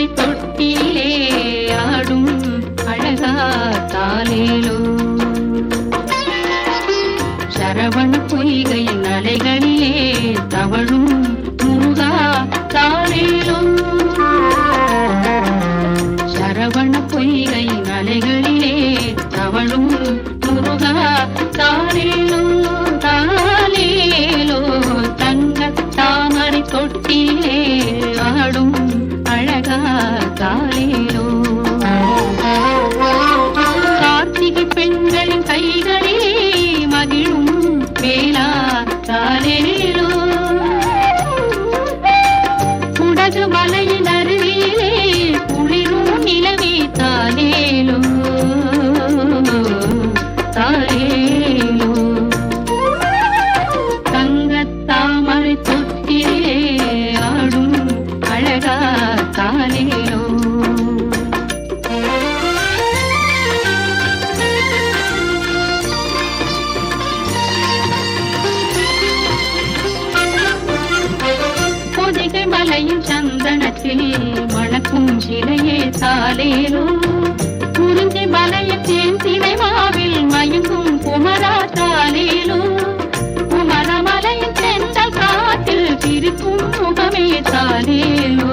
தாமரை தொட்டிலே ஆடும் அழகா தாலேலோ. சரவண பொய்கையின் அலைகளிலே தவழும் முருகா தாலேலோ. சரவண பொய்கையின் அலைகளிலே தவழும் முருகா தாலேலோ தாலேலோ. தங்க தாமரை தொட்டிலே ஆடும் அழகா தாலேலோ. கார்த்திகை பெண்களின் கைகளிலே மகிழும் வேளா தாலேலோ. குடகு மலையின் அருவிலே குளிரும் நிலவே தாலேலோ தாலேலோ. தங்கத்தாமரை தொட்டிலே ஆடும் அழகா தாலேலோ. பொதிகை மலையின் சந்தனத்தில் மணக்கும் சிலையே தாலேலோ. குறிஞ்சி மலையின் தேன்சிலை மாவில் மயங்கும் குமரா தாலேலோ. குமரமலையின் தென்றல் காற்றில் சிரிக்கும் முகமே தாலேலோ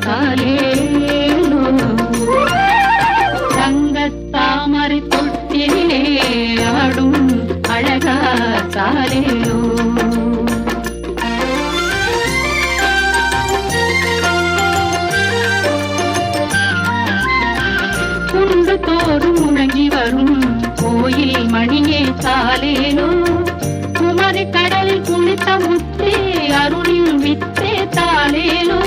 தாலேலோ. தங்கத்தாமரை தொட்டிலே ஆடும் அழகா தாலேலோ. குண்டு தோறும் முழங்கி வரும் கோயில் மணியே தாலேலோ. குமரி கடலில் குளித்த முத்தே அருளின் வித்தே தாலேலோ.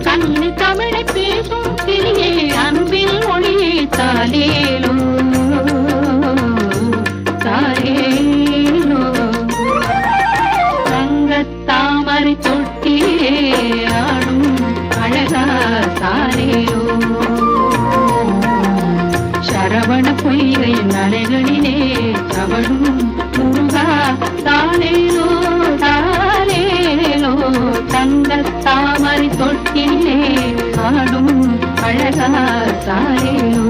கண்ணி தமிழை பேசும் கிளியே அன்பில் மொழியே தாலேலோ தாலேலோ. தங்கத்தாமரை தொட்டிலே ஆடும் அழகா தாலேலோ. சரவண பொய்கையின் அலைகளிலே தவழும் முருகா தாலேலோ தாலேலோ. தங்கத்தாமரை தொட்டிலே ஆடும் அழகா தாலேலோ.